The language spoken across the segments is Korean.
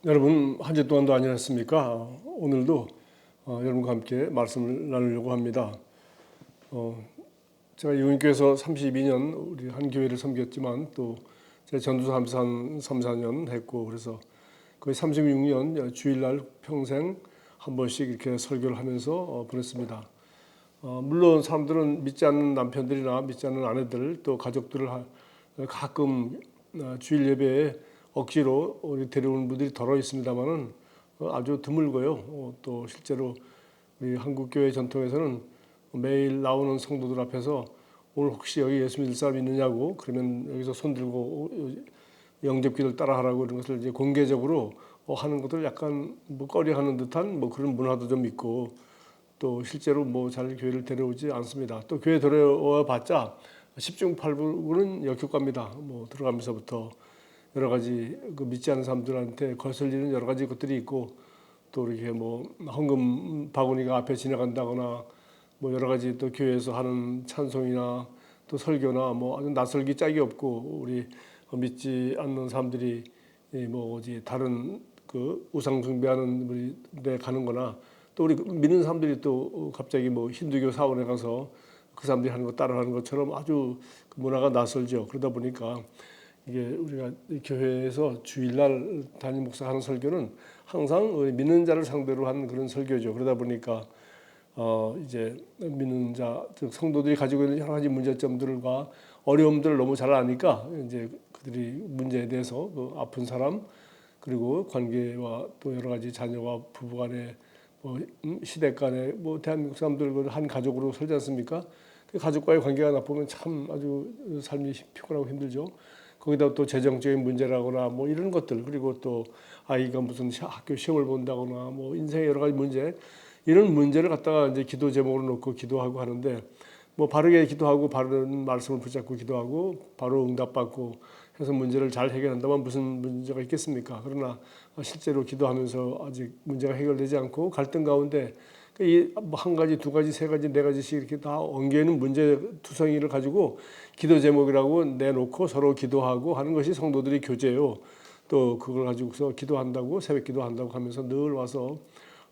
여러분 한 주 동안도 안녕하셨습니까? 오늘도 여러분과 함께 말씀을 나누려고 합니다. 제가 유인교에서 32년 우리 한 교회를 섬겼지만 또 제가 전도사 3, 4년 했고 그래서 거의 36년 주일날 평생 한 번씩 이렇게 설교를 하면서 보냈습니다. 물론 사람들은 믿지 않는 남편들이나 믿지 않는 아내들 또 가족들을 가끔 주일 예배에 억지로 우리 데려오는 분들이 덜어 있습니다만은 아주 드물고요. 또 실제로 우리 한국 교회 전통에서는 매일 나오는 성도들 앞에서 오늘 혹시 여기 예수 믿을 사람 있느냐고 그러면 여기서 손 들고 영접기를 따라하라고 이런 것을 이제 공개적으로 하는 것을 약간 뭐 꺼려하는 듯한 뭐 그런 문화도 좀 있고 또 실제로 뭐 잘 교회를 데려오지 않습니다. 또 교회 데려와 봤자 10중 8구는 역효과입니다. 뭐 들어가면서부터 여러 가지 그 믿지 않는 사람들한테 거슬리는 여러 가지 것들이 있고 또 이렇게 뭐 헌금 바구니가 앞에 지나간다거나 뭐 여러 가지 또 교회에서 하는 찬송이나 또 설교나 뭐 아주 낯설기 짝이 없고 우리 믿지 않는 사람들이 뭐 어디 다른 그 우상 숭배하는 우리 데 가는거나 또 우리 믿는 사람들이 또 갑자기 뭐 힌두교 사원에 가서 그 사람들이 하는 거 따라하는 것처럼 아주 그 문화가 낯설죠. 그러다 보니까 이게 우리가 교회에서 주일날 담임 목사 하는 설교는 항상 우리 믿는 자를 상대로 하는 그런 설교죠. 그러다 보니까 이제 믿는 자, 즉 성도들이 가지고 있는 여러 가지 문제점들과 어려움들을 너무 잘 아니까 이제 그들이 문제에 대해서 그 아픈 사람 그리고 관계와 또 여러 가지 자녀와 부부간에 뭐 시댁 간에 뭐 대한민국 사람들 한 가족으로 살지 않습니까? 그 가족과의 관계가 나쁘면 참 아주 삶이 피곤하고 힘들죠. 거기다 또 재정적인 문제라거나 뭐 이런 것들 그리고 또 아이가 무슨 학교 시험을 본다거나 뭐 인생의 여러 가지 문제 이런 문제를 갖다가 이제 기도 제목으로 놓고 기도하고 하는데 뭐 바르게 기도하고 바른 말씀을 붙잡고 기도하고 바로 응답받고 해서 문제를 잘 해결한다면 무슨 문제가 있겠습니까? 그러나 실제로 기도하면서 아직 문제가 해결되지 않고 갈등 가운데 한 가지, 두 가지, 세 가지, 네 가지씩 이렇게 다 엉겨 있는 문제 투성이를 가지고 기도 제목이라고 내놓고 서로 기도하고 하는 것이 성도들의 교제요. 또 그걸 가지고서 기도한다고 새벽 기도한다고 하면서 늘 와서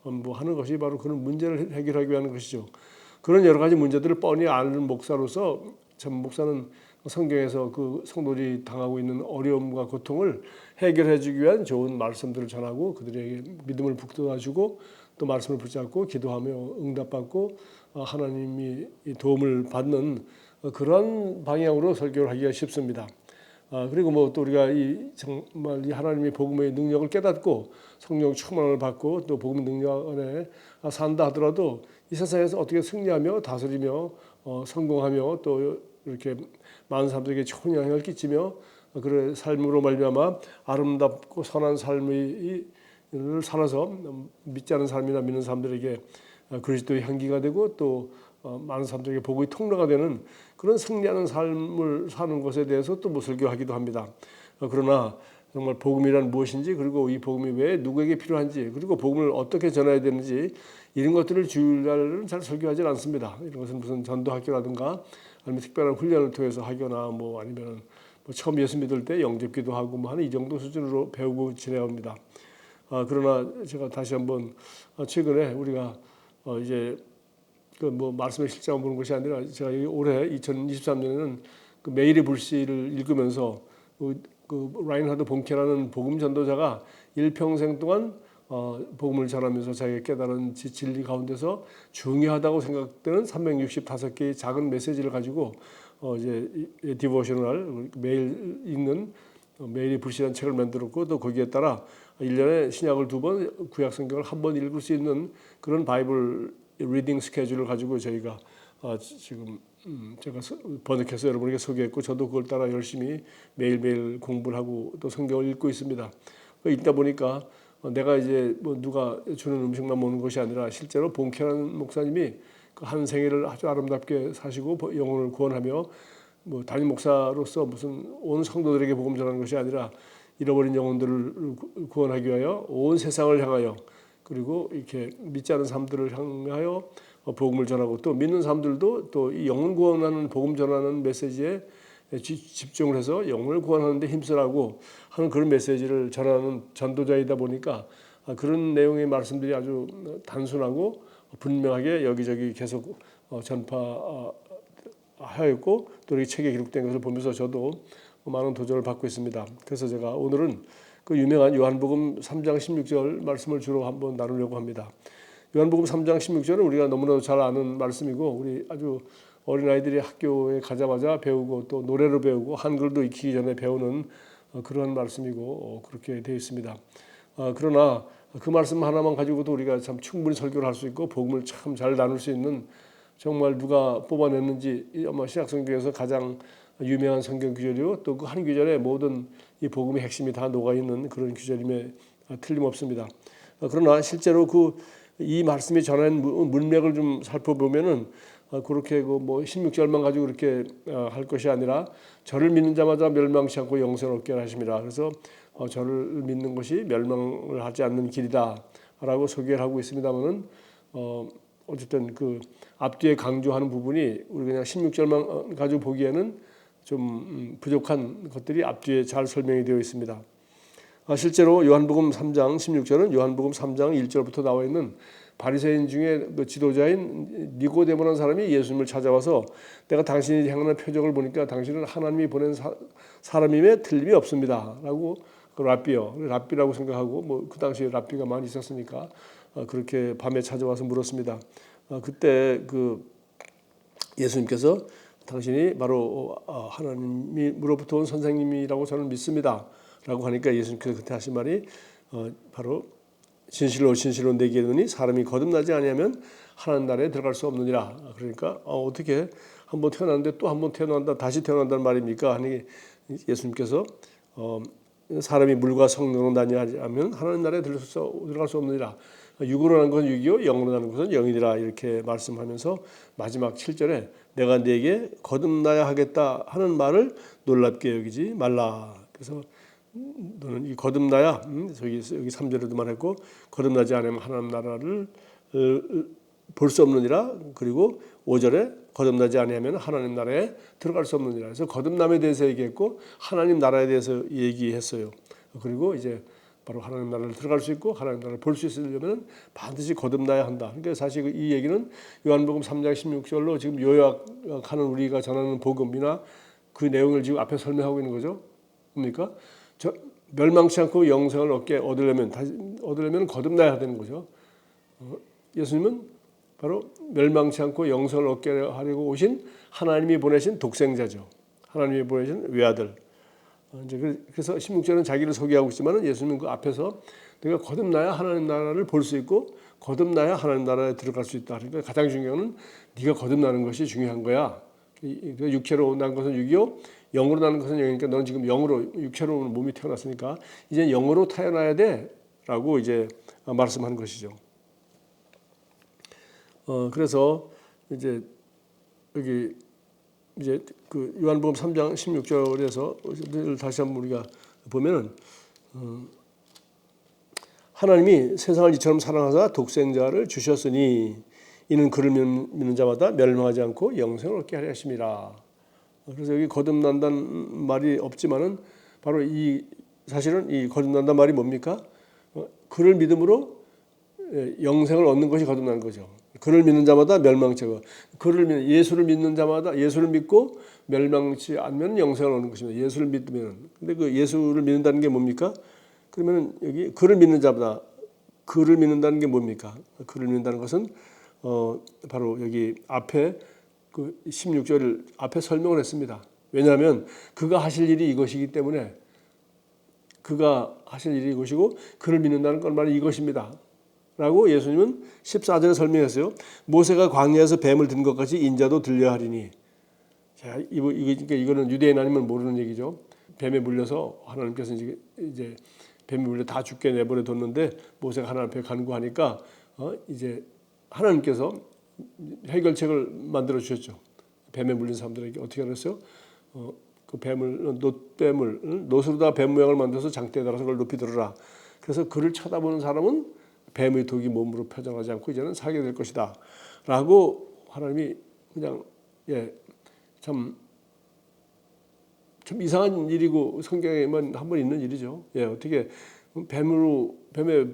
뭐 하는 것이 바로 그런 문제를 해결하기 위한 것이죠. 그런 여러 가지 문제들을 뻔히 아는 목사로서 전 목사는 성경에서 그 성도들이 당하고 있는 어려움과 고통을 해결해 주기 위한 좋은 말씀들을 전하고 그들에게 믿음을 북돋아주고 또 말씀을 붙잡고 기도하며 응답받고 하나님이 도움을 받는 그런 방향으로 설교를 하기가 쉽습니다. 그리고 뭐 또 우리가 이 정말 이 하나님의 복음의 능력을 깨닫고 성령 충만을 받고 또 복음 능력 안에 산다 하더라도 이 세상에서 어떻게 승리하며 다스리며 성공하며 또 이렇게 많은 사람들에게 좋은 영향을 끼치며 그런 삶으로 말미암아 아름답고 선한 삶을 살아서 믿지 않는 사람이나 믿는 사람들에게 그리스도의 향기가 되고 또 많은 사람들에게 복의 통로가 되는 그런 승리하는 삶을 사는 것에 대해서 또 설교하기도 합니다. 그러나 정말 복음이란 무엇인지 그리고 이 복음이 왜 누구에게 필요한지 그리고 복음을 어떻게 전해야 되는지 이런 것들을 주일날은 잘 설교하지 않습니다. 이런 것은 무슨 전도학교라든가 아니면 특별한 훈련을 통해서 하거나 뭐 아니면 뭐 처음 예수 믿을 때 영접기도 하고 뭐 하는 이 정도 수준으로 배우고 지내옵니다. 그러나 제가 다시 한번 최근에 우리가 이제 그 뭐 말씀의 실장을 보는 것이 아니라 제가 올해 2023년에는 그 메일의 불씨를 읽으면서 그 라인하드 본케라는 복음 전도자가 일평생 동안 복음을 전하면서 자기가 깨달은 진리 가운데서 중요하다고 생각되는 365개의 작은 메시지를 가지고 이제 디보셔널 매일 읽는 매일이 불씨라는 책을 만들었고 또 거기에 따라 1년에 신약을 2번 구약 성경을 한 번 읽을 수 있는 그런 바이블 리딩 스케줄을 가지고 저희가 지금 제가 번역해서 여러분에게 소개했고 저도 그걸 따라 열심히 매일매일 공부를 하고 또 성경을 읽고 있습니다. 읽다 보니까 내가 이제 뭐 누가 주는 음식만 먹는 것이 아니라 실제로 본케라는 목사님이 그 한 생애를 아주 아름답게 사시고 영혼을 구원하며 뭐 담임 목사로서 무슨 온 성도들에게 복음 전하는 것이 아니라 잃어버린 영혼들을 구원하기 위하여 온 세상을 향하여 그리고 이렇게 믿지 않은 사람들을 향하여 복음을 전하고 또 믿는 사람들도 또 이 영혼 구원하는 복음 전하는 메시지에 집중을 해서 영혼을 구원하는 데 힘쓰라고 하는 그런 메시지를 전하는 전도자이다 보니까 그런 내용의 말씀들이 아주 단순하고 분명하게 여기저기 계속 전파하였고 또 이 책에 기록된 것을 보면서 저도 많은 도전을 받고 있습니다. 그래서 제가 오늘은 그 유명한 요한복음 3장 16절 말씀을 주로 한번 나누려고 합니다. 요한복음 3장 16절은 우리가 너무나도 잘 아는 말씀이고 우리 아주 어린아이들이 학교에 가자마자 배우고 또 노래로 배우고 한글도 익히기 전에 배우는 그런 말씀이고 그렇게 되어 있습니다. 그러나 그 말씀 하나만 가지고도 우리가 참 충분히 설교를 할 수 있고 복음을 참 잘 나눌 수 있는 정말 누가 뽑아냈는지 아마 신약성경에서 가장 유명한 성경 구절이고 또 그 한 구절에 모든 이 복음의 핵심이 다 녹아있는 그런 구절임에 틀림없습니다. 그러나 실제로 이 말씀이 전하는 문맥을 좀 살펴보면은 그렇게 뭐 16절만 가지고 그렇게 할 것이 아니라 저를 믿는 자마다 멸망치 않고 영생을 얻게 하심이라. 그래서 저를 믿는 것이 멸망을 하지 않는 길이다라고 소개를 하고 있습니다만은 어쨌든 그 앞뒤에 강조하는 부분이 우리 그냥 16절만 가지고 보기에는 좀 부족한 것들이 앞뒤에 잘 설명이 되어 있습니다. 실제로 요한복음 3장 16절은 요한복음 3장 1절부터 나와 있는 바리새인 중에 그 지도자인 니고데모라는 사람이 예수님을 찾아와서 내가 당신이 행하는 표적을 보니까 당신은 하나님이 보낸 사람임에 틀림이 없습니다라고 랍비라고 생각하고 뭐 그 당시에 랍비가 많이 있었으니까 그렇게 밤에 찾아와서 물었습니다. 그때 그 예수님께서 당신이 바로 하나님으로부터 온 선생님이라고 저는 믿습니다라고 하니까 예수님께서 그때 하신 말이 바로 진실로 진실로 내게 이르노니 사람이 거듭나지 아니하면 하나님 나라에 들어갈 수 없느니라. 그러니까 어떻게 한번 태어났는데 또 한번 태어난다 다시 태어난다는 말입니까? 하니 예수님께서 사람이 물과 성령으로 나뉘면 하나님 나라에 들어갈 수 없느니라. 육으로 난 것은 육이요 영으로 나는 것은 영이니라 이렇게 말씀하면서 마지막 7절에 내가 네게 거듭나야 하겠다 하는 말을 놀랍게 여기지 말라. 그래서 너는 이 거듭나야 여기 3절에도 말했고 거듭나지 않으면 하나님 나라를 볼 수 없느니라. 그리고 5절에 거듭나지 아니하면 하나님 나라에 들어갈 수 없느니라. 그래서 거듭남에 대해서 얘기했고 하나님 나라에 대해서 얘기했어요. 그리고 이제 바로 하나님 나라를 들어갈 수 있고 하나님 나라를 볼 수 있으려면 반드시 거듭나야 한다. 그러니까 사실 이 얘기는 요한복음 3장 16절로 지금 요약하는 우리가 전하는 복음이나 그 내용을 지금 앞에 설명하고 있는 거죠. 뭡니까? 멸망치 않고 영생을 얻으려면 거듭나야 되는 거죠. 예수님은 바로 멸망치 않고 영생을 얻게 하려고 오신 하나님이 보내신 독생자죠. 하나님이 보내신 외아들. 이제 그래서 16절은 자기를 소개하고 있지만 예수님은 그 앞에서 내가 거듭나야 하나님 나라를 볼 수 있고 거듭나야 하나님 나라에 들어갈 수 있다. 그러니까 가장 중요한 건 네가 거듭나는 것이 중요한 거야. 육체로 난 것은 육이요 영으로 나는 것은 영이니까 너는 지금 영으로 육체로 몸이 태어났으니까 이제 영으로 태어나야 돼라고 이제 말씀하는 것이죠. 그래서 이제 여기 이제 그 요한복음 3장 16절에서 다시 한번 우리가 보면은 하나님이 세상을 이처럼 사랑하사 독생자를 주셨으니 이는 그를 믿는 자마다 멸망하지 않고 영생을 얻게 하려 하심이라. 그래서 여기 거듭난다는 말이 없지만은 바로 사실은 이 거듭난다는 말이 뭡니까? 그를 믿음으로 영생을 얻는 것이 거듭나는 거죠. 그를 믿는 자마다 멸망치 않고 예수를 믿는 자마다 예수를 믿고 멸망치 않으면 영생을 얻는 것입니다. 예수를 믿으면. 근데 그 예수를 믿는다는 게 뭡니까? 그러면 여기 그를 믿는 자마다 그를 믿는다는 게 뭡니까? 그를 믿는다는 것은 바로 여기 앞에 그 16절을 앞에 설명을 했습니다. 왜냐하면 그가 하실 일이 이것이기 때문에 그가 하실 일이 이것이고 그를 믿는다는 건 바로 이것입니다. 라고 예수님은 14절에 설명했어요. 모세가 광야에서 뱀을 든 것 같이 인자도 들려야 하리니. 자, 이거는 유대인 아니면 모르는 얘기죠. 뱀에 물려서 하나님께서 이제 뱀에 물려 다 죽게 내버려 뒀는데 모세가 하나님 앞에 간구하니까 이제 하나님께서 해결책을 만들어 주셨죠. 뱀에 물린 사람들에게 어떻게 하랬어요? 그 노스로다 뱀 모양을 만들어서 장대에 달아서 그걸 높이 들어라. 그래서 그를 쳐다보는 사람은 뱀의 독이 몸으로 표정하지 않고 이제는 살게 될 것이다. 라고 하나님이 그냥 참 참 이상한 일이고 성경에만 한 번 있는 일이죠. 예, 어떻게 뱀에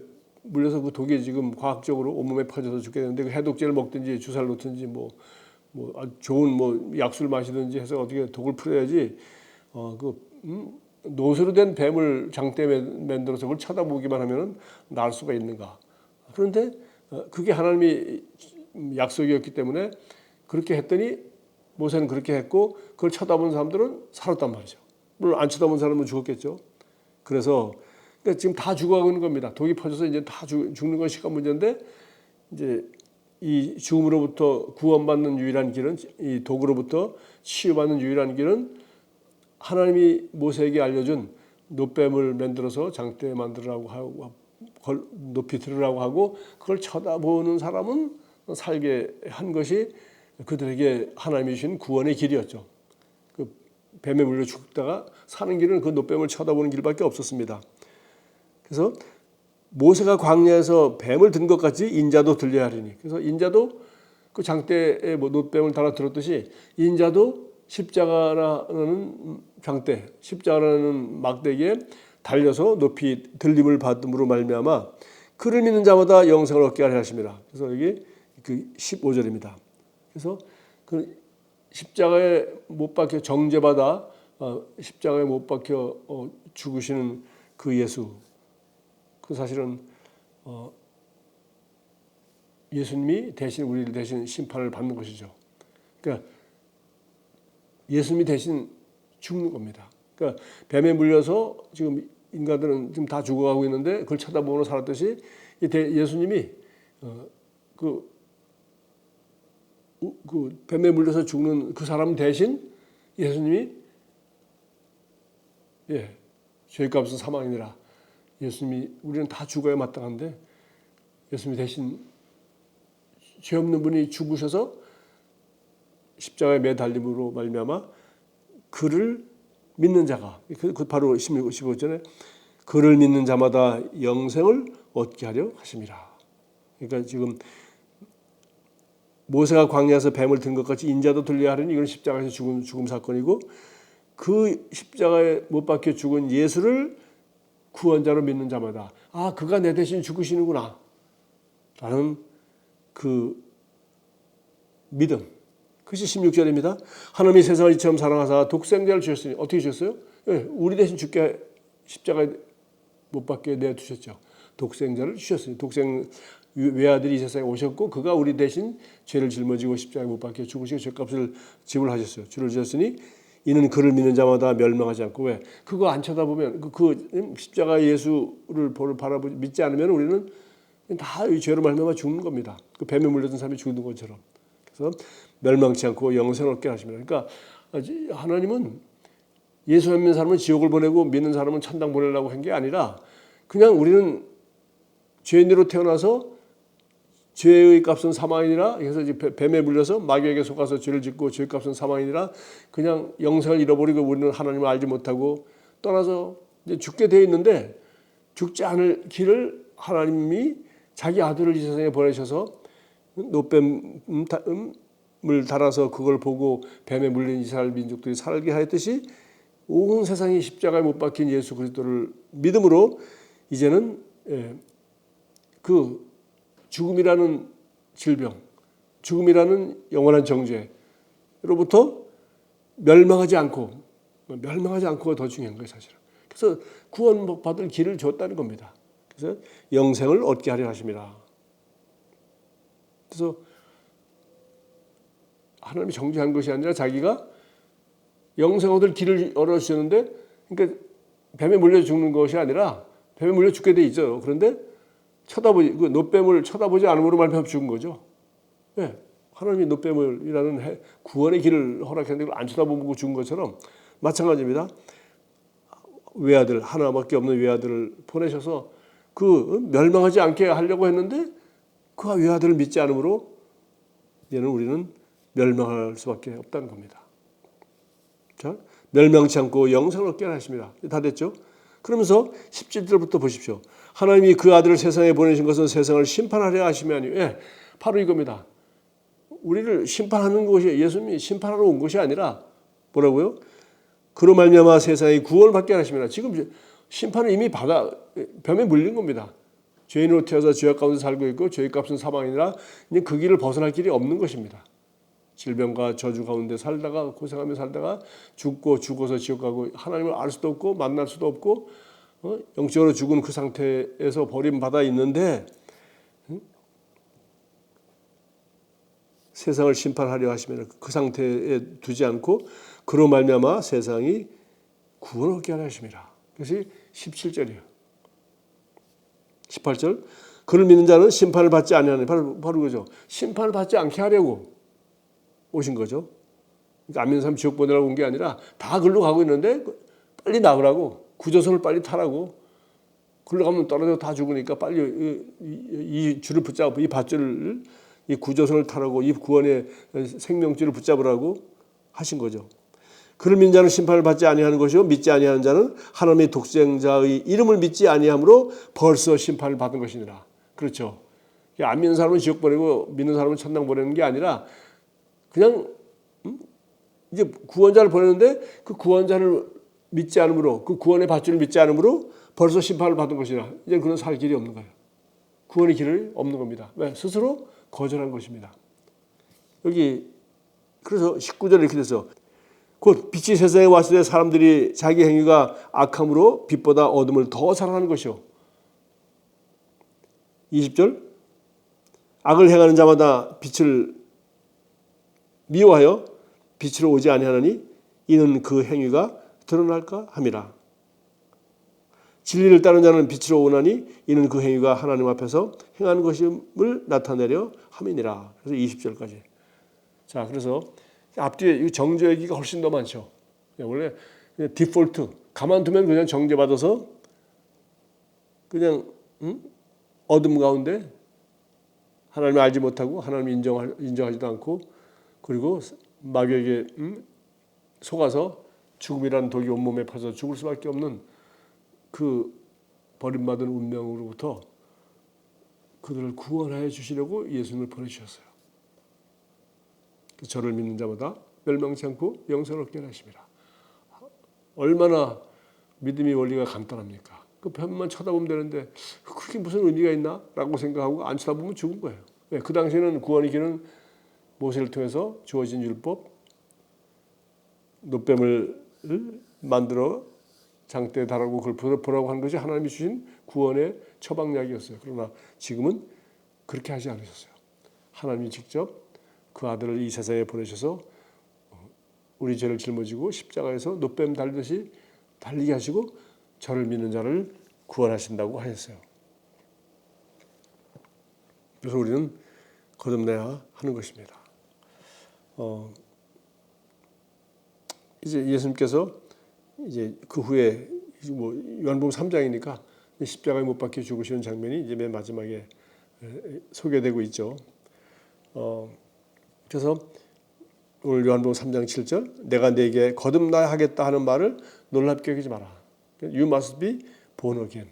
물려서 그 독이 지금 과학적으로 온몸에 퍼져서 죽게 되는데 그 해독제를 먹든지 주사를 놓든지 아주 좋은 약수를 마시든지 해서 어떻게 독을 풀어야지 노쇠로 된 뱀을 장대에 만들어서 그걸 쳐다보기만 하면은 나을 수가 있는가? 그런데 그게 하나님이 약속이었기 때문에 그렇게 했더니 모세는 그렇게 했고 그걸 쳐다본 사람들은 살았단 말이죠. 물론 안 쳐다본 사람은 죽었겠죠. 그래서 그러니까 지금 다 죽어가고 있는 겁니다. 독이 퍼져서 이제 다 죽는 건 시간 문제인데 이제 이 죽음으로부터 구원받는 유일한 길은 이 독으로부터 치유받는 유일한 길은 하나님이 모세에게 알려준 놋뱀을 만들어서 장대에 만들으라고 하고 높이 들으라고 하고 그걸 쳐다보는 사람은 살게 한 것이 그들에게 하나님이 주신 구원의 길이었죠. 그 뱀에 물려 죽다가 사는 길은 그 놋뱀을 쳐다보는 길밖에 없었습니다. 그래서 모세가 광야에서 뱀을 든 것 같이 인자도 들려야 하리니. 그래서 인자도 그 장대에 놋뱀을 달아 들었듯이 인자도 십자가라는 장대, 십자가라는 막대기에 달려서 높이 들림을 받음으로 말미암아 그를 믿는 자마다 영생을 얻게 하려 하십니다. 그래서 여기 그 15절입니다. 그래서 그 십자가에 못 박혀 정죄받아 십자가에 못 박혀 죽으시는 그 예수, 그 사실은 예수님이 대신 우리를 대신 심판을 받는 것이죠. 그러니까 예수님이 대신 죽는 겁니다. 그러니까 뱀에 물려서 지금 인간들은 지금 다 죽어가고 있는데 그걸 쳐다보고 살았듯이 예수님이 그 뱀에 물려서 죽는 그 사람 대신 예수님이 죄값은 사망이니라. 예수님이 우리는 다 죽어야 마땅한데 예수님이 대신 죄 없는 분이 죽으셔서 십자가에 매달림으로 말미암아 그를 믿는 자가 그 바로 15절에 그를 믿는 자마다 영생을 얻게 하려 하심이라. 그러니까 지금 모세가 광야에서 뱀을 든 것 같이 인자도 들려야 하려니 이건 십자가에서 죽음 사건이고 그 십자가에 못 박혀 죽은 예수를 구원자로 믿는 자마다 그가 내 대신 죽으시는구나 라는 그 믿음. 그것이 16절입니다. 하나님이 세상을 이처럼 사랑하사 독생자를 주셨으니 어떻게 주셨어요? 우리 대신 죽게 십자가에 못 박게 내두셨죠. 독생자를 주셨으니 외아들이 이 세상에 오셨고 그가 우리 대신 죄를 짊어지고 십자가에 못 박혀 죽으시고 죄값을 지불하셨어요. 주를 주셨으니 이는 그를 믿는 자마다 멸망하지 않고 왜? 그거 안 쳐다보면 그 십자가 예수를 바라보지 믿지 않으면 우리는 다 이 죄로 말미암아 죽는 겁니다. 그 뱀에 물려든 사람이 죽는 것처럼. 그래서 멸망치 않고 영생을 얻게 하십니다. 그러니까 하나님은 예수 안 믿는 사람은 지옥을 보내고 믿는 사람은 천당 보내려고 한 게 아니라 그냥 우리는 죄인으로 태어나서 죄의 값은 사망이니라. 그래서 뱀에 물려서 마귀에게 속아서 죄를 짓고 죄의 값은 사망이니라. 그냥 영생을 잃어버리고 우리는 하나님을 알지 못하고 떠나서 이제 죽게 되어 있는데 죽지 않을 길을 하나님이 자기 아들을 이 세상에 보내셔서 놋뱀을 달아서 그걸 보고 뱀에 물린 이스라엘 민족들이 살게 하였듯이 온 세상이 십자가에 못 박힌 예수 그리스도를 믿음으로 이제는 그 죽음이라는 질병, 죽음이라는 영원한 정죄로부터 멸망하지 않고가 더 중요한 거예요, 사실은. 그래서 구원받을 길을 줬다는 겁니다. 그래서 영생을 얻게 하려 하십니다. 그래서 하나님이 정죄한 것이 아니라 자기가 영생 얻을 길을 열어주셨는데, 그러니까 뱀에 물려 죽는 것이 아니라 뱀에 물려 죽게 돼 있어요. 그런데 그 놋뱀을 쳐다보지 않음으로 말미암아 죽은 거죠. 네. 하나님이 놋뱀이라는 구원의 길을 허락했는데 그걸 안 쳐다보고 죽은 것처럼 마찬가지입니다. 외아들 하나밖에 없는 외아들을 보내셔서 그 멸망하지 않게 하려고 했는데 그 외아들을 믿지 않음으로 이제는 우리는 멸망할 수밖에 없다는 겁니다. 자, 멸망치 않고 영생을 얻게 하십니다. 다 됐죠? 그러면서 17절부터 보십시오. 하나님이 그 아들을 세상에 보내신 것은 세상을 심판하려 하심이 아니에요. 바로 이겁니다. 우리를 심판하는 것이 예수님이 심판하러 온 것이 아니라 뭐라고요? 그로 말미암아 세상이 구원을 받게 하심이라. 지금 심판을 이미 받아 뱀에 물린 겁니다. 죄인으로 태어서 죄악 가운데 살고 있고 죄의 값은 사망이라 이제 그 길을 벗어날 길이 없는 것입니다. 질병과 저주 가운데 살다가 고생하며 살다가 죽고 죽어서 지옥 가고 하나님을 알 수도 없고 만날 수도 없고 영적으로 죽은 그 상태에서 버림받아 있는데 세상을 심판하려 하시면 그 상태에 두지 않고 그로 말미암아 세상이 구원을 얻게 하려 하심이라. 그것이 17절이에요. 18절 그를 믿는 자는 심판을 받지 아니하니 바로 그죠. 심판을 받지 않게 하려고 오신 거죠. 그러니까 안 믿는 사람 지옥 보내라고 온 게 아니라 다 글로 가고 있는데 빨리 나으라고 구조선을 빨리 타라고. 글로 가면 떨어져 다 죽으니까 빨리 이 줄을 붙잡고 이 밧줄을 이 구조선을 타라고 이 구원의 생명줄을 붙잡으라고 하신 거죠. 그를 믿는 자는 심판을 받지 아니하는 것이요 믿지 아니하는 자는 하나님의 독생자의 이름을 믿지 아니함으로 벌써 심판을 받은 것이니라. 그렇죠. 안 믿는 사람은 지옥 보내고 믿는 사람은 천당 보내는 게 아니라 그냥 이제 구원자를 보내는데 그 구원자를 믿지 않으므로 그 구원의 밧줄을 믿지 않으므로 벌써 심판을 받은 것이라. 이제 그는 살 길이 없는 거예요. 구원의 길이 없는 겁니다. 왜? 스스로 거절한 것입니다. 여기 그래서 19절에 이렇게 돼서 곧 빛이 세상에 왔을 때 사람들이 자기 행위가 악함으로 빛보다 어둠을 더 사랑하는 것이요. 20절 악을 행하는 자마다 빛을 미워하여 빛으로 오지 아니하느니 이는 그 행위가 드러날까 함이라. 진리를 따르는 자는 빛으로 오나니 이는 그 행위가 하나님 앞에서 행하는 것임을 나타내려 함이니라. 그래서 20절까지. 자, 그래서 앞뒤에 정죄 얘기가 훨씬 더 많죠. 원래 디폴트 가만두면 그냥 정죄받아서 그냥 어둠 가운데 하나님을 알지 못하고 하나님을 인정하지도 않고 그리고 마귀에게 속아서 죽음이라는 독이 온몸에 퍼져 죽을 수밖에 없는 그 버림받은 운명으로부터 그들을 구원하여 주시려고 예수님을 보내주셨어요. 저를 믿는 자마다 멸망치 않고 영생을 얻게 하심이라. 얼마나 믿음의 원리가 간단합니까? 그 뱀만 쳐다보면 되는데 그게 무슨 의미가 있나? 라고 생각하고 안 쳐다보면 죽은 거예요. 그 당시에는 구원의 길은 모세를 통해서 주어진 율법, 놋뱀을 만들어 장대에 달하고 그걸 보라고 한 것이 하나님이 주신 구원의 처방약이었어요. 그러나 지금은 그렇게 하지 않으셨어요. 하나님이 직접 그 아들을 이 세상에 보내셔서 우리 죄를 짊어지고 십자가에서 놋뱀 달듯이 달리게 하시고 저를 믿는 자를 구원하신다고 하셨어요. 그래서 우리는 거듭내야 하는 것입니다. 이제 예수님께서 이제 그 후에 뭐 요한복음 3장이니까 십자가에 못 박혀 죽으시는 장면이 이제 맨 마지막에 소개되고 있죠. 그래서 오늘 요한복음 3장 7절 내가 네게 거듭나야 하겠다 하는 말을 놀랍게 여기지 마라. You must be born again.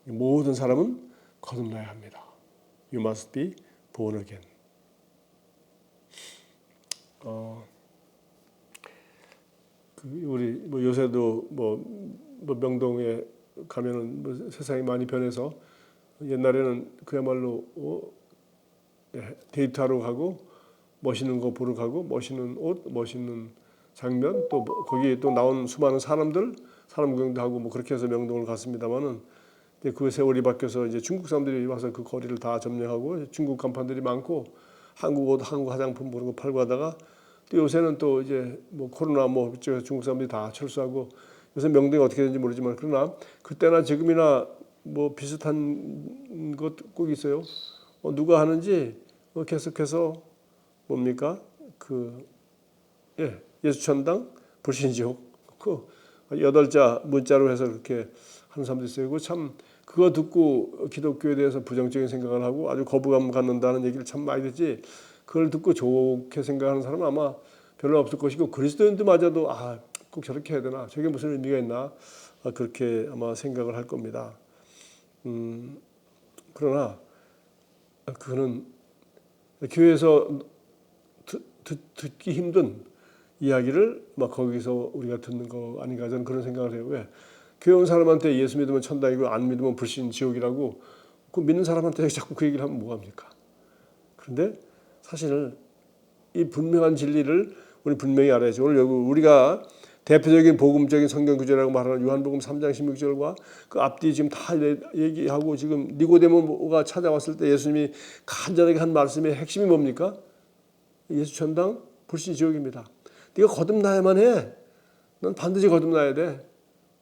모든 사람은 거듭나야 합니다. You must be born again. 우리 뭐 요새도 뭐 명동에 가면은 뭐 세상이 많이 변해서 옛날에는 그야말로 데이트하러 가고 멋있는 거 보러 가고 멋있는 옷, 멋있는 장면 또 거기에 또 나온 수많은 사람들 사람 구경도 하고 뭐 그렇게 해서 명동을 갔습니다만은 그 세월이 바뀌어서 이제 중국 사람들이 와서 그 거리를 다 점령하고 중국 간판들이 많고 한국 옷, 한국 화장품 그런 거 팔고 하다가 또 요새는 또 이제 뭐 코로나 뭐 중국 사람들이 다 철수하고 요새 명동이 어떻게 되는지 모르지만 그러나 그때나 지금이나 뭐 비슷한 것 꼭 있어요. 누가 하는지 계속해서 뭡니까 예수천당 불신지옥 그 8자 문자로 해서 그렇게 하는 사람도 있어요. 참 그거 듣고 기독교에 대해서 부정적인 생각을 하고 아주 거부감 갖는다는 얘기를 참 많이 듣지. 그걸 듣고 좋게 생각하는 사람은 아마 별로 없을 것이고 그리스도인들마저도 꼭 저렇게 해야 되나 저게 무슨 의미가 있나 그렇게 아마 생각을 할 겁니다. 그러나 그거는 교회에서 듣기 힘든 이야기를 막 거기서 우리가 듣는 거 아닌가 저는 그런 생각을 해요. 왜? 교회 온 사람한테 예수 믿으면 천당이고 안 믿으면 불신 지옥이라고 그 믿는 사람한테 자꾸 그 얘기를 하면 뭐합니까? 그런데 사실 이 분명한 진리를 우리 분명히 알아야죠. 오늘 여기 우리가 대표적인 복음적인 성경 구절이라고 말하는 요한복음 3장 16절과 그 앞뒤 지금 다 얘기하고 지금 니고데모가 찾아왔을 때 예수님이 간절하게 한 말씀의 핵심이 뭡니까? 예수 천당 불신 지옥입니다. 네가 거듭나야만 해. 넌 반드시 거듭나야 돼.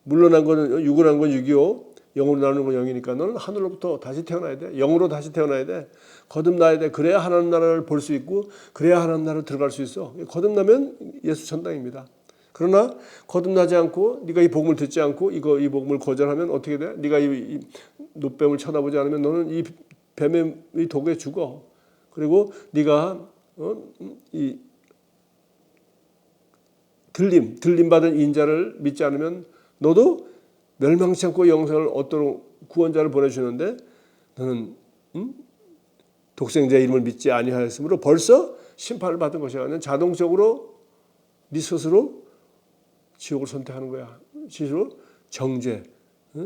물러난 거는 육으로 난 건 육이요. 영으로 나오는 건 영이니까 너는 하늘로부터 다시 태어나야 돼. 영으로 다시 태어나야 돼. 거듭나야 돼. 그래야 하나님 나라를 볼 수 있고 그래야 하나님 나라로 들어갈 수 있어. 거듭나면 예수 천당입니다. 그러나 거듭나지 않고 네가 이 복음을 듣지 않고 이 복음을 거절하면 어떻게 돼? 네가 이 노뱀을 쳐다보지 않으면 너는 이 뱀의 이 독에 죽어. 그리고 네가 이 들림 받은 인자를 믿지 않으면 너도 멸망치 않고 영생을 얻도록 구원자를 보내주는데 너는 독생자의 이름을 믿지 아니하였으므로 벌써 심판을 받은 것이야. 너는 자동적으로 네 스스로 지옥을 선택하는 거야. 스스로 정죄,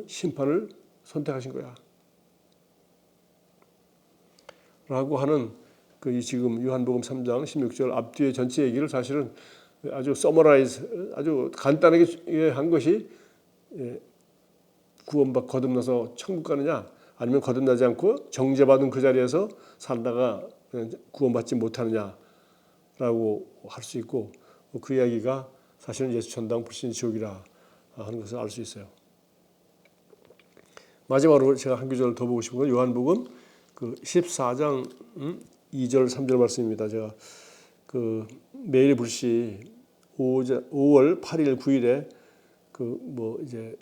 심판을 선택하신 거야. 라고 하는 그 지금 요한복음 3장 16절 앞뒤의 전체 얘기를 사실은 아주 서머라이즈 아주 간단하게 한 것이 구원받 거듭나서 천국 가느냐 아니면 거듭나지 않고 정죄받은 그 자리에서 살다가 구원받지 못하느냐라고 할 수 있고 그 이야기가 사실은 예수 천당 불신 지옥이라 하는 것을 알 수 있어요. 마지막으로 제가 한 구절 더 보고 싶은 건 요한복음 그 14장 2절 3절 말씀입니다. 제가 그 매일 불시 5월 8일 9일에 그 뭐 이제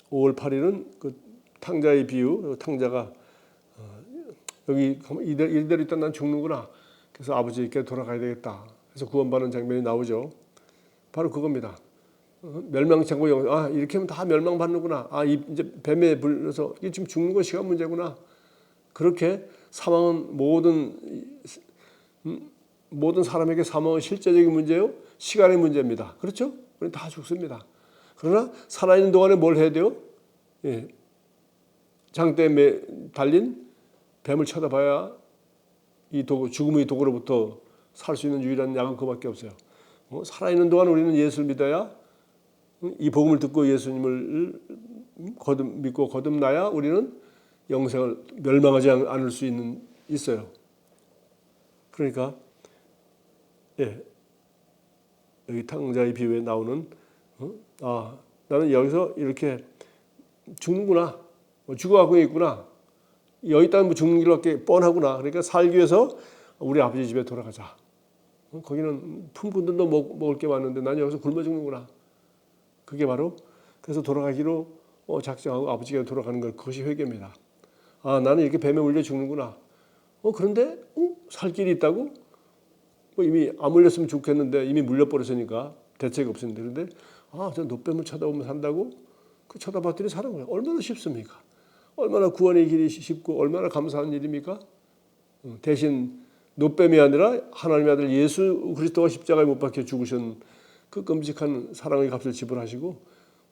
5월 8일은 그 탕자의 비유, 탕자가 여기 이대로 있다 난 죽는구나. 그래서 아버지께 돌아가야 되겠다. 그래서 구원받는 장면이 나오죠. 바로 그겁니다. 멸망치 않고 이렇게 하면 다 멸망받는구나. 이제 뱀에 불려서 이게 지금 죽는 거 시간 문제구나. 그렇게 사망은 모든 사람에게 사망은 실제적인 문제요. 시간의 문제입니다. 그렇죠? 우리 다 죽습니다. 그러나 살아있는 동안에 뭘 해야 돼요? 장대에 달린 뱀을 쳐다봐야 이 죽음의 독으로부터 살 수 있는 유일한 약은 그밖에 없어요. 살아있는 동안 우리는 예수를 믿어야 이 복음을 듣고 예수님을 믿고 거듭나야 우리는 영생을 멸망하지 않을 수 있어요. 그러니까 여기 탕자의 비유에 나오는 나는 여기서 이렇게 죽는구나. 죽어가고 있구나. 여기 있다면 죽는 길밖에 뻔하구나. 그러니까 살기 위해서 우리 아버지 집에 돌아가자. 거기는 품분들도 먹을 게 많은데 난 여기서 굶어 죽는구나. 그게 바로 그래서 돌아가기로 작정하고 아버지가 돌아가는 것 그것이 회개입니다. 나는 이렇게 뱀에 물려 죽는구나. 그런데 살 길이 있다고? 이미 안 물렸으면 좋겠는데 이미 물려버렸으니까 대책이 없었는데 그런데 저 노뱀을 쳐다보면 산다고? 그 쳐다봤더니 사는 거예요. 얼마나 쉽습니까? 얼마나 구원의 길이 쉽고 얼마나 감사한 일입니까? 대신 노뱀이 아니라 하나님의 아들 예수 그리스도가 십자가에 못 박혀 죽으신 그 끔찍한 사랑의 값을 지불하시고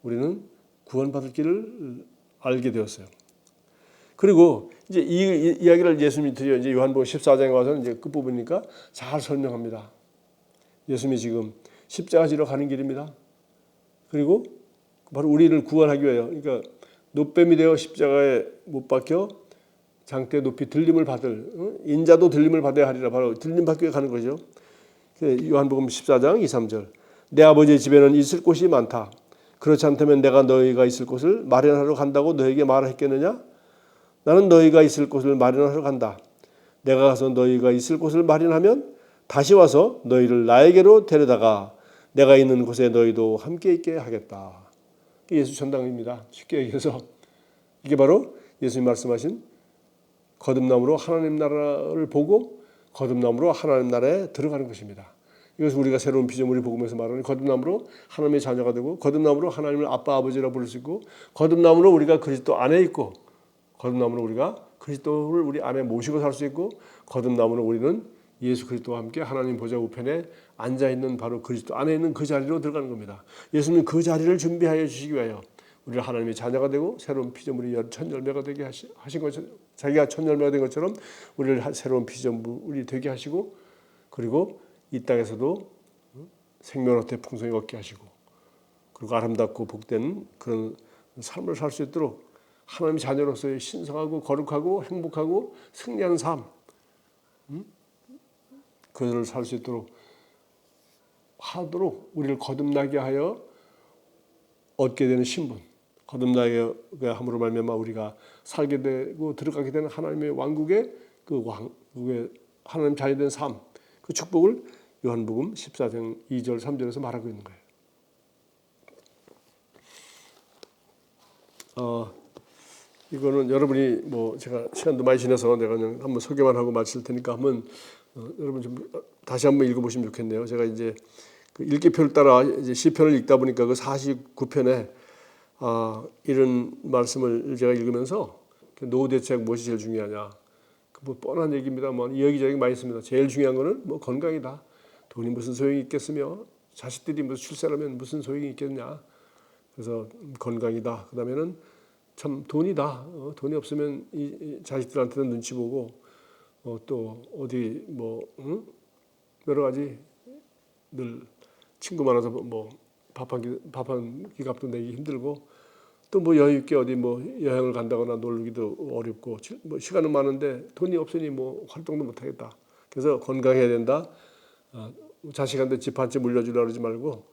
우리는 구원받을 길을 알게 되었어요. 그리고 이제 이 이야기를 예수님이 드려 이제 요한복음 14장에 와서 이제 끝부분이니까 잘 설명합니다. 예수님이 지금 십자가 지러 가는 길입니다. 그리고 바로 우리를 구원하기 위하여 그러니까 노뱀이 되어 십자가에 못 박혀 장대 높이 들림을 받을 인자도 들림을 받아야 하리라 바로 들림 받기 위해 가는 거죠. 요한복음 14장 2, 3절 내 아버지의 집에는 있을 곳이 많다. 그렇지 않다면 내가 너희가 있을 곳을 마련하러 간다고 너희에게 말했겠느냐? 나는 너희가 있을 곳을 마련하러 간다. 내가 가서 너희가 있을 곳을 마련하면 다시 와서 너희를 나에게로 데려다가 내가 있는 곳에 너희도 함께 있게 하겠다. 예수 천당입니다. 쉽게 얘기해서 이게 바로 예수님 말씀하신 거듭남으로 하나님 나라를 보고 거듭남으로 하나님 나라에 들어가는 것입니다. 이것을 우리가 새로운 피조물이 복음에서 말하는 거듭남으로 하나님의 자녀가 되고 거듭남으로 하나님을 아빠 아버지라고 부를 수 있고 거듭남으로 우리가 그리스도 안에 있고 거듭남으로 우리가 그리스도를 우리 안에 모시고 살 수 있고 거듭남으로 우리는 예수 그리스도와 함께 하나님 보좌 우편에 앉아 있는 바로 그리스도 안에 있는 그 자리로 들어가는 겁니다. 예수님은 그 자리를 준비하여 주시기 위하여 우리를 하나님의 자녀가 되고 새로운 피조물이 첫 열매가 되게 하신 것처럼, 자기가 첫 열매가 된 것처럼 우리를 새로운 피조물이 되게 하시고, 그리고 이 땅에서도 생명의 풍성히 얻게 하시고, 그리고 아름답고 복된 그런 삶을 살 수 있도록 하나님의 자녀로서의 신성하고 거룩하고 행복하고 승리하는 삶, 그들을 살 수 있도록 하도록 우리를 거듭나게 하여 얻게 되는 신분, 거듭나게 함으로 말미암아 우리가 살게 되고 들어가게 되는 하나님의 왕국의 그 왕국의 하나님 자녀 된 삶, 그 축복을 요한복음 14장 2절 3절에서 말하고 있는 거예요. 이거는 여러분이 뭐 제가 시간도 많이 지나서 내가 그냥 한번 소개만 하고 마칠 테니까 한번 여러분 좀 다시 한번 읽어보시면 좋겠네요. 제가 이제 그 읽기표를 따라 이제 시편을 읽다 보니까 그 49편에 이런 말씀을 제가 읽으면서 노후 대책 무엇이 제일 중요하냐, 뭐 뻔한 얘기입니다. 뭐 여기저기 많이 있습니다. 제일 중요한 거는 뭐 건강이다. 돈이 무슨 소용이 있겠으며 자식들이 무슨 출세하면 무슨 소용이 있겠냐. 그래서 건강이다. 그다음에는 참 돈이다. 돈이 없으면 이 자식들한테는 눈치 보고 또 어디 뭐 여러 가지 늘 친구 많아서 뭐 밥 한 끼 값도 내기 힘들고, 또 뭐 여유 있게 어디 뭐 여행을 간다거나 놀기도 어렵고, 뭐 시간은 많은데 돈이 없으니 뭐 활동도 못 하겠다. 그래서 건강해야 된다. 자식한테 집 한 채 물려주려고 그러지 말고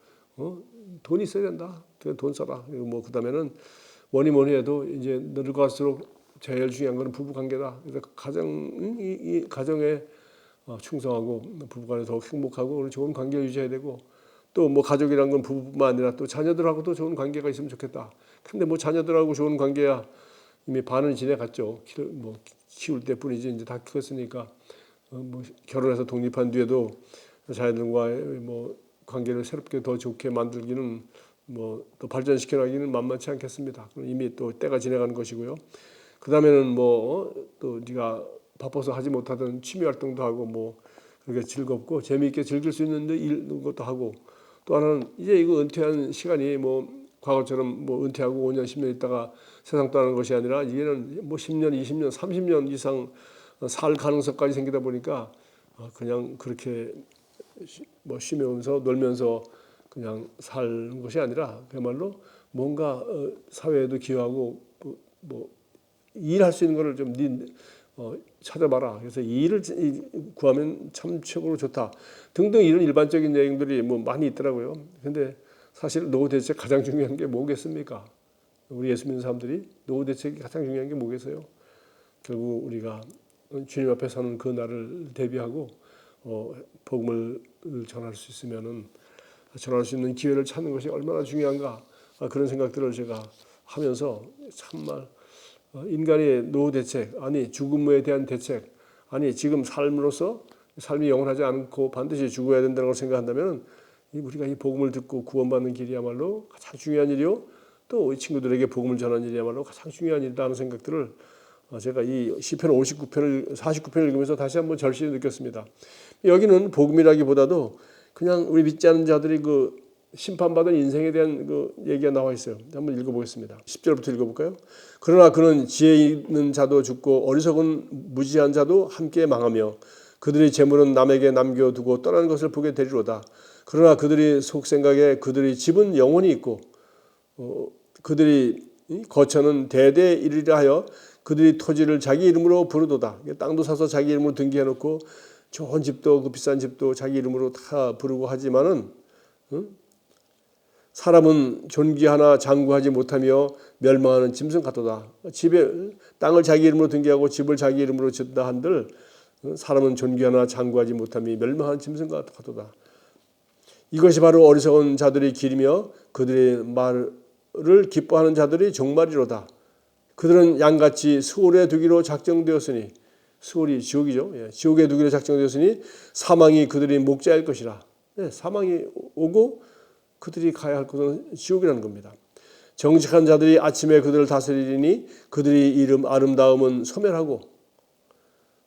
돈이 있어야 된다. 돈 써라. 그리고 뭐 그다음에는 뭐니 해도 이제 늙어갈수록 제일 중요한 것은 부부 관계다. 그래서 이 가정에 충성하고 부부간에 더욱 행복하고 좋은 관계를 유지해야 되고, 또 뭐 가족이란 건 부부뿐만 아니라 또 자녀들하고도 좋은 관계가 있으면 좋겠다. 근데 뭐 자녀들하고 좋은 관계야 이미 반은 지내갔죠. 뭐 키울 때뿐이지 이제 다 컸으니까 뭐 결혼해서 독립한 뒤에도 자녀들과의 뭐 관계를 새롭게 더 좋게 만들기는 뭐 또 발전시켜 나가기는 만만치 않겠습니다. 이미 또 때가 지나가는 것이고요. 그 다음에는 뭐 또 네가 바빠서 하지 못하던 취미 활동도 하고 뭐 그렇게 즐겁고 재미있게 즐길 수 있는 일 것도 하고, 또 하나는 이제 이거 은퇴한 시간이 뭐 과거처럼 뭐 은퇴하고 5년 10년 있다가 세상 떠나는 것이 아니라 이제는 뭐 10년 20년 30년 이상 살 가능성까지 생기다 보니까 그냥 그렇게 뭐 쉬면서 놀면서 그냥 사는 것이 아니라 그야말로 뭔가 사회에도 기여하고 뭐 일할 수 있는 거를 좀 찾아봐라. 그래서 일을 구하면 참 최고로 좋다. 등등 이런 일반적인 내용들이 뭐 많이 있더라고요. 근데 사실 노후 대책 가장 중요한 게 뭐겠습니까? 우리 예수 믿는 사람들이 노후 대책이 가장 중요한 게 뭐겠어요? 결국 우리가 주님 앞에 서는 그 날을 대비하고 복음을 전할 수 있으면은 전할 수 있는 기회를 찾는 것이 얼마나 중요한가, 그런 생각들을 제가 하면서 정말 인간의 노후 대책, 아니 죽음에 대한 대책, 아니 지금 삶으로서 삶이 영원하지 않고 반드시 죽어야 된다는 걸 생각한다면 우리가 이 복음을 듣고 구원받는 길이야말로 가장 중요한 일이요, 또 이 친구들에게 복음을 전하는 일이야말로 가장 중요한 일이다 하는 생각들을 제가 이 시편 49편을 읽으면서 다시 한번 절실히 느꼈습니다. 여기는 복음이라기보다도 그냥 우리 믿지 않는 자들이 그 심판받은 인생에 대한 그 얘기가 나와 있어요. 한번 읽어보겠습니다. 10절부터 읽어볼까요? 그러나 그는 지혜 있는 자도 죽고 어리석은 무지한 자도 함께 망하며 그들의 재물은 남에게 남겨두고 떠나는 것을 보게 되리로다. 그러나 그들이 속생각에 그들의 집은 영원히 있고 그들이 거처는 대대 이르리라 하여 그들이 토지를 자기 이름으로 부르도다. 땅도 사서 자기 이름으로 등기해놓고 좋은 집도 그 비싼 집도 자기 이름으로 다 부르고 하지만은 사람은 존귀하나 장구하지 못하며 멸망하는 짐승 같도다. 땅을 자기 이름으로 등기하고 집을 자기 이름으로 짓다 한들 사람은 존귀하나 장구하지 못하며 멸망하는 짐승 같도다. 이것이 바로 어리석은 자들의 길이며 그들의 말을 기뻐하는 자들의 종말이로다. 그들은 양같이 수월에 두기로 작정되었으니, 수월이 지옥이죠. 지옥에 두기로 작정되었으니 사망이 그들의 목자일 것이라. 사망이 오고 그들이 가야 할 곳은 지옥이라는 겁니다. 정직한 자들이 아침에 그들을 다스리니 그들의 이름 아름다움은 소멸하고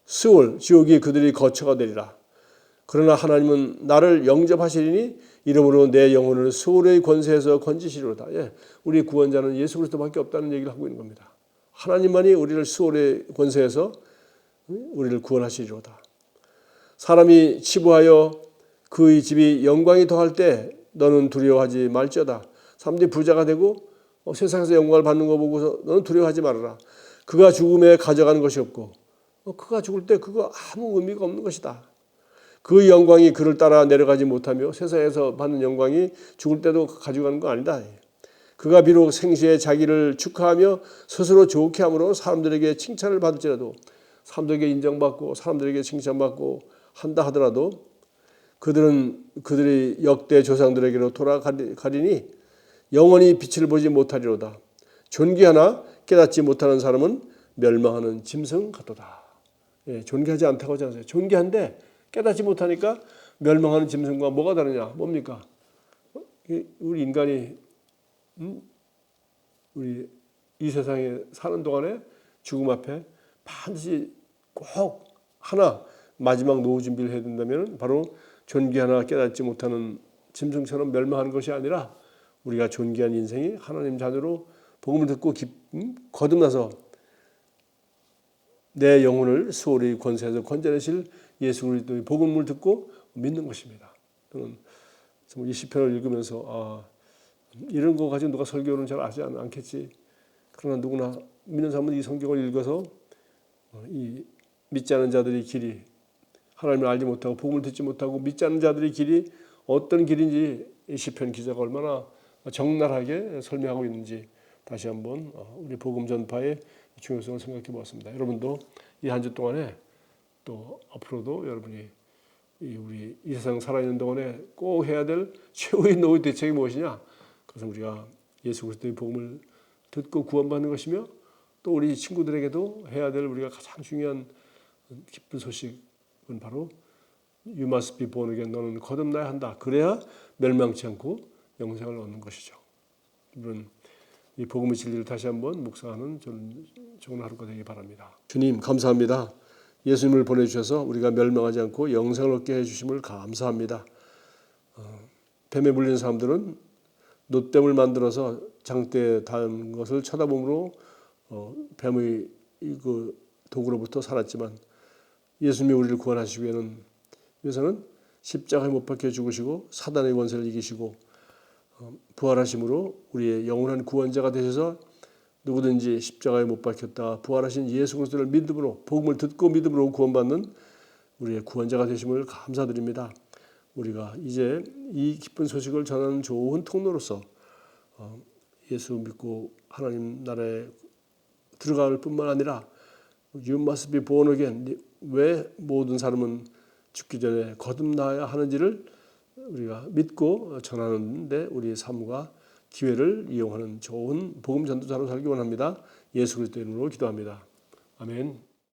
수월 지옥이 그들의 거처가 되리라. 그러나 하나님은 나를 영접하시리니 이러므로 내 영혼을 수월의 권세에서 건지시리로다. 예, 우리 구원자는 예수 그리스도밖에 없다는 얘기를 하고 있는 겁니다. 하나님만이 우리를 수월의 권세에서 우리를 구원하시리로다. 사람이 치부하여 그의 집이 영광이 더할 때 너는 두려워하지 말지어다. 사람들이 부자가 되고 세상에서 영광을 받는 거 보고서 너는 두려워하지 말아라. 그가 죽음에 가져가는 것이 없고 그가 죽을 때 그거 아무 의미가 없는 것이다. 그 영광이 그를 따라 내려가지 못하며 세상에서 받는 영광이 죽을 때도 가져가는 거 아니다. 그가 비록 생시에 자기를 축하하며 스스로 좋게 함으로 사람들에게 칭찬을 받을지라도 사람들에게 인정받고 사람들에게 칭찬받고 한다 하더라도 그들은 그들의 역대 조상들에게로 돌아가리니 영원히 빛을 보지 못하리로다. 존귀하나 깨닫지 못하는 사람은 멸망하는 짐승 같도다. 예, 존귀하지 않다고 하지 않았어요. 존귀한데 깨닫지 못하니까 멸망하는 짐승과 뭐가 다르냐? 뭡니까? 우리 인간이 우리 이 세상에 사는 동안에 죽음 앞에 반드시 꼭 하나 마지막 노후 준비를 해야 된다면 바로 존귀하나 깨닫지 못하는 짐승처럼 멸망하는 것이 아니라 우리가 존귀한 인생이 하나님 자녀로 복음을 듣고 거듭나서 내 영혼을 수월의 권세에서 건져내실 예수 그리스도의 복음을 듣고 믿는 것입니다. 저는 이 시편을 읽으면서 이런 거 가지고 누가 설교는 잘 하지 않겠지. 그러나 누구나 믿는 사람은 이 성경을 읽어서 이 믿지 않은 자들의 길이 하나님을 알지 못하고 복음을 듣지 못하고 믿지 않는 자들의 길이 어떤 길인지 이 시편 기자가 얼마나 적나라하게 설명하고 있는지 다시 한번 우리 복음 전파의 중요성을 생각해 보았습니다. 여러분도 이 한 주 동안에 또 앞으로도 여러분이 우리 이 세상 살아있는 동안에 꼭 해야 될 최후의 노후 대책이 무엇이냐? 그것은 우리가 예수 그리스도의 복음을 듣고 구원받는 것이며 또 우리 친구들에게도 해야 될 우리가 가장 중요한 기쁜 소식은 바로 You must be born again. 너는 거듭나야 한다. 그래야 멸망치 않고 영생을 얻는 것이죠. 여러분 이 복음의 진리를 다시 한번 묵상하는 좋은 하루가 되기 바랍니다. 주님 감사합니다. 예수님을 보내주셔서 우리가 멸망하지 않고 영생을 얻게 해주심을 감사합니다. 뱀에 물린 사람들은 놋뱀을 만들어서 장대에 단 것을 쳐다보므로 뱀의 그 독으로부터 살았지만 예수님이 우리를 구원하시기 위해서는 십자가에 못 박혀 죽으시고 사단의 권세를 이기시고 부활하심으로 우리의 영원한 구원자가 되셔서 누구든지 십자가에 못 박혔다 부활하신 예수 그리스도를 믿음으로 복음을 듣고 믿음으로 구원받는 우리의 구원자가 되심을 감사드립니다. 우리가 이제 이 기쁜 소식을 전하는 좋은 통로로서 예수 믿고 하나님 나라에 들어갈 뿐만 아니라 You must be born again. 왜 모든 사람은 죽기 전에 거듭나야 하는지를 우리가 믿고 전하는 데 우리의 삶과 기회를 이용하는 좋은 복음 전도자로 살기 원합니다. 예수 그리스도의 이름으로 기도합니다. 아멘.